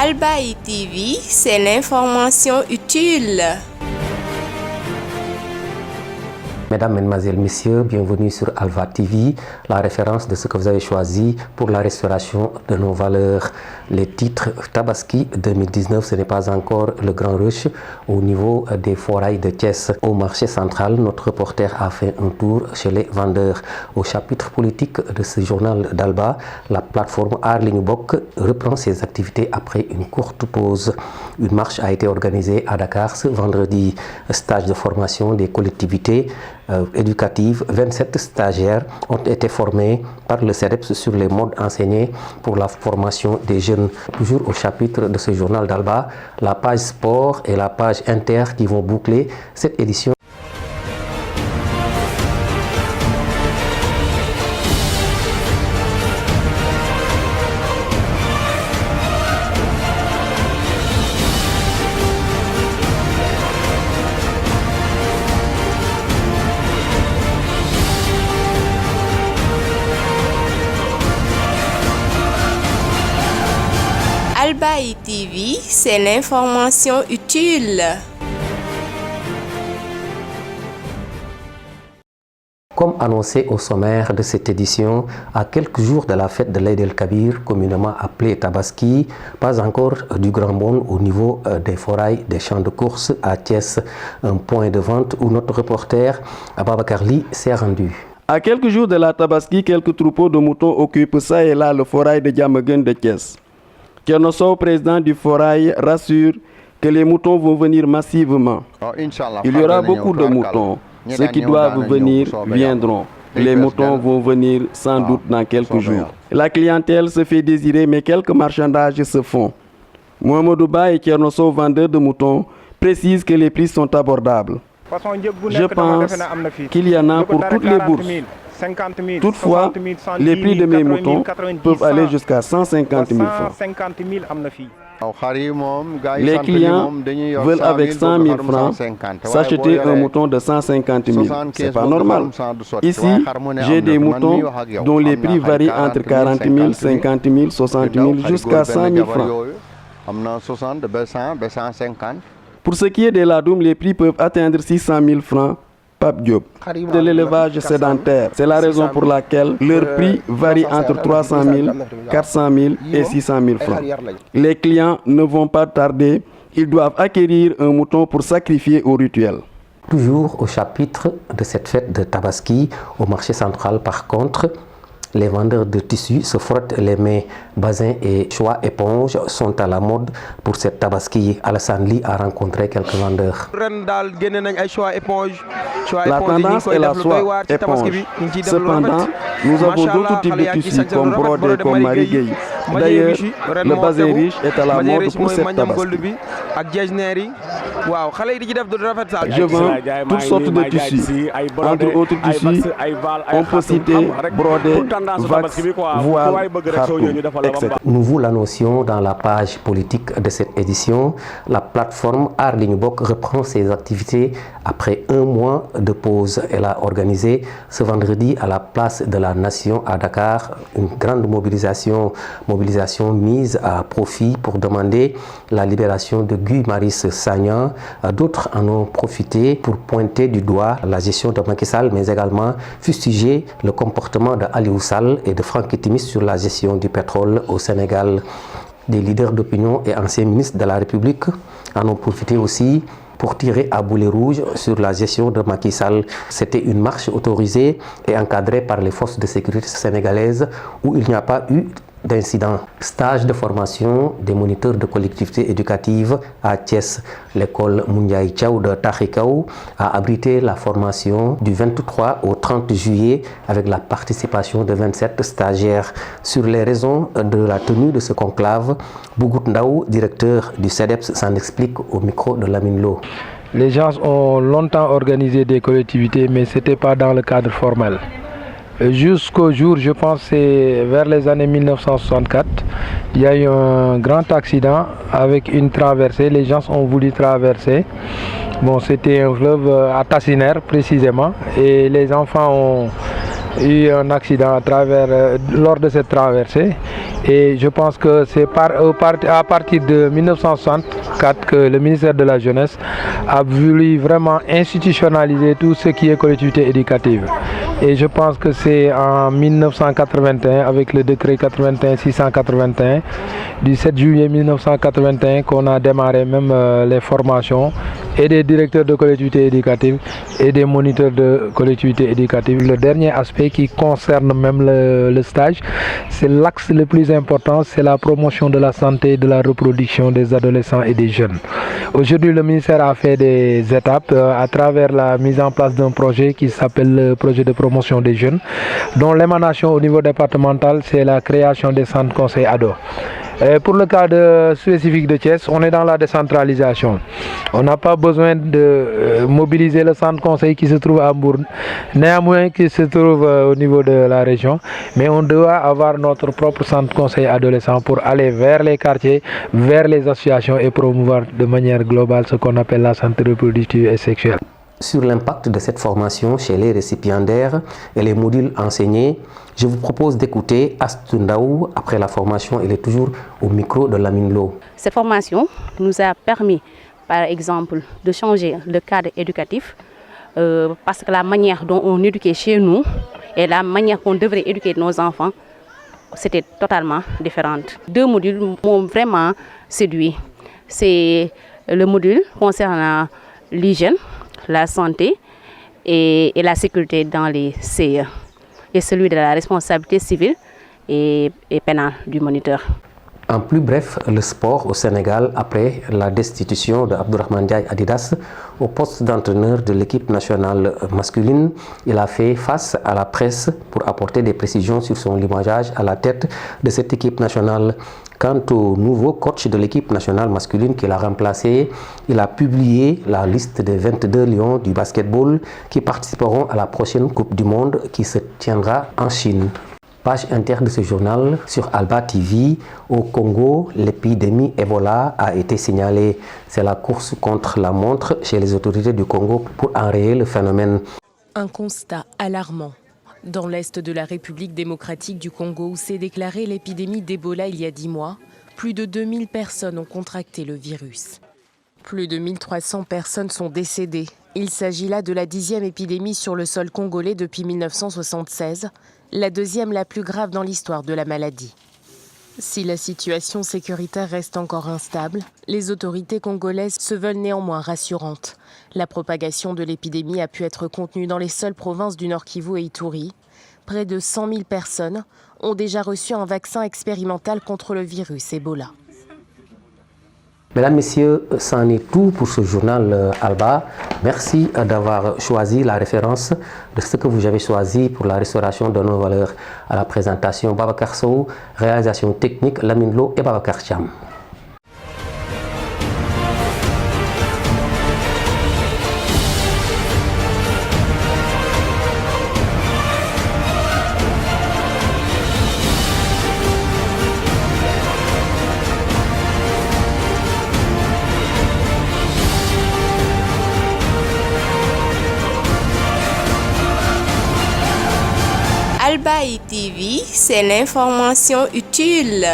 Albaï TV, c'est l'information utile. Mesdames, Mesdemoiselles, Messieurs, bienvenue sur Alva TV, la référence de ce que vous avez choisi pour la restauration de nos valeurs. Les titres Tabaski 2019, ce n'est pas encore le grand rush au niveau des forailles de Thiès. Au marché central, notre reporter a fait un tour chez les vendeurs. Au chapitre politique de ce journal d'Alba, la plateforme Aar Li Ñu Bokk reprend ses activités après une courte pause. Une marche a été organisée à Dakar ce vendredi. Stage de formation des collectivités éducatives, 27 stagiaires ont été formés par le CEDEPS sur les modes enseignés pour la formation des jeunes. Toujours au chapitre de ce journal d'Alba, la page sport et la page inter qui vont boucler cette édition. Albaï TV, c'est l'information utile. Comme annoncé au sommaire de cette édition, à quelques jours de la fête de l'Aïd el-Kabir, communément appelée Tabaski, pas encore du grand monde au niveau des forailles des champs de course à Thiès, un point de vente où notre reporter Ababacar Ly s'est rendu. À quelques jours de la Tabaski, quelques troupeaux de moutons occupent ça et là le forail de Diamaguène de Thiès. Thierno Sow, président du forail, rassure que les moutons vont venir massivement. Il y aura beaucoup de moutons. Ceux qui doivent venir viendront. Les moutons vont venir sans doute dans quelques jours. La clientèle se fait désirer, mais quelques marchandages se font. Mohamedou Ba et Thierno Sow, vendeurs de moutons, précisent que les prix sont abordables. Je pense qu'il y en a pour toutes les bourses. Toutefois, les prix de mes moutons peuvent aller jusqu'à 150 000 francs. Les clients veulent avec 100 000 francs s'acheter un mouton de 150 000. C'est pas normal. Ici, j'ai des moutons dont les prix varient entre 40 000, 50 000, 60 000 jusqu'à 100 000 francs. Pour ce qui est des ladoum, les prix peuvent atteindre 600 000 francs. Pape Diop. De l'élevage sédentaire. C'est la raison pour laquelle leur prix varie entre 300 000, 400 000 et 600 000 francs. Les clients ne vont pas tarder. Ils doivent acquérir un mouton pour sacrifier au rituel. Toujours au chapitre de cette fête de Tabaski, au marché central par contre, les vendeurs de tissus se frottent les mains. Bazin et choix éponge sont à la mode pour cette Tabaski. Alassane Ly a rencontré quelques vendeurs. La tendance est la soie éponge. Cependant, nous avons d'autres types de tissus comme brodé, comme marigueil. D'ailleurs, le bazin riche est à la mode pour cette Tabaski. Je vends toutes sortes de tissus. Entre autres tissus, on peut citer brodé, vax, voile, khartoum, etc. Nous vous l'annoncions dans la page politique de cette édition. La plateforme Aar Li Ñu Bokk reprend ses activités après un mois de pause. Elle a organisé ce vendredi à la place de la Nation à Dakar une grande mobilisation mise à profit pour demander la libération de Guy Marius Sagna. D'autres en ont profité pour pointer du doigt la gestion de Macky Sall, mais également fustiger le comportement de Aliou Sall et de Franck Timis sur la gestion du pétrole au Sénégal. Des leaders d'opinion et anciens ministres de la République en ont profité aussi pour tirer à boulet rouge sur la gestion de Macky Sall. C'était une marche autorisée et encadrée par les forces de sécurité sénégalaises où il n'y a pas eu d'incident. Stage de formation des moniteurs de collectivités éducatives à Thiès. L'école Moundiaye Thiaw de Taxikaw a abrité la formation du 23 au 30 juillet avec la participation de 27 stagiaires. Sur les raisons de la tenue de ce conclave, Bougout Ndaw, directeur du CEDEPS, s'en explique au micro de Lamine Lo. Les gens ont longtemps organisé des collectivités, mais ce n'était pas dans le cadre formel. Jusqu'au jour, je pense c'est vers les années 1964, il y a eu un grand accident avec une traversée. Les gens ont voulu traverser. Bon, c'était un fleuve à Tassinère précisément, et les enfants ont eu un accident lors de cette traversée. Et je pense que c'est à partir de 1964 que le ministère de la Jeunesse a voulu vraiment institutionnaliser tout ce qui est collectivité éducative. Et je pense que c'est en 1981, avec le décret 81-681, du 7 juillet 1981, qu'on a démarré même les formations et des directeurs de collectivité éducative et des moniteurs de collectivité éducative. Le dernier aspect qui concerne même le stage, c'est l'axe le plus important, c'est la promotion de la santé et de la reproduction des adolescents et des jeunes. Aujourd'hui, le ministère a fait des étapes à travers la mise en place d'un projet qui s'appelle le projet de promotion des jeunes, dont l'émanation au niveau départemental, c'est la création des centres conseils ados. Pour le cas spécifique de Thiès, on est dans la décentralisation. On n'a pas besoin de mobiliser le centre conseil qui se trouve à Mbour, néanmoins qui se trouve au niveau de la région, mais on doit avoir notre propre centre conseil adolescent pour aller vers les quartiers, vers les associations et promouvoir de manière globale ce qu'on appelle la santé reproductive et sexuelle. Sur l'impact de cette formation chez les récipiendaires et les modules enseignés, je vous propose d'écouter Astou Ndaw. Après la formation, elle est toujours au micro de Lamine Lo. Cette formation nous a permis, par exemple, de changer le cadre éducatif parce que la manière dont on éduquait chez nous et la manière qu'on devrait éduquer nos enfants, c'était totalement différente. Deux modules m'ont vraiment séduit. C'est le module concernant l'hygiène, la santé et la sécurité dans les CIE et celui de la responsabilité civile et pénale du moniteur. En plus bref, le sport au Sénégal après la destitution de Abdourahmane Ndiaye Adidas au poste d'entraîneur de l'équipe nationale masculine. Il a fait face à la presse pour apporter des précisions sur son limogeage à la tête de cette équipe nationale. Quant au nouveau coach de l'équipe nationale masculine qu'il a remplacé, il a publié la liste des 22 lions du basketball qui participeront à la prochaine Coupe du Monde qui se tiendra en Chine. Page interne de ce journal sur Alba TV. Au Congo, l'épidémie Ebola a été signalée. C'est la course contre la montre chez les autorités du Congo pour enrayer le phénomène. Un constat alarmant. Dans l'est de la République démocratique du Congo, où s'est déclarée l'épidémie d'Ebola il y a 10 mois, plus de 2000 personnes ont contracté le virus. Plus de 1300 personnes sont décédées. Il s'agit là de la 10e épidémie sur le sol congolais depuis 1976, la deuxième la plus grave dans l'histoire de la maladie. Si la situation sécuritaire reste encore instable, les autorités congolaises se veulent néanmoins rassurantes. La propagation de l'épidémie a pu être contenue dans les seules provinces du Nord Kivu et Ituri. Près de 100 000 personnes ont déjà reçu un vaccin expérimental contre le virus Ebola. Mesdames, Messieurs, c'en est tout pour ce journal Alba. Merci d'avoir choisi la référence de ce que vous avez choisi pour la restauration de nos valeurs. À la présentation, Babacar Sow, réalisation technique, Lamine Lo et Babacar Cham. Alba TV, c'est l'information utile.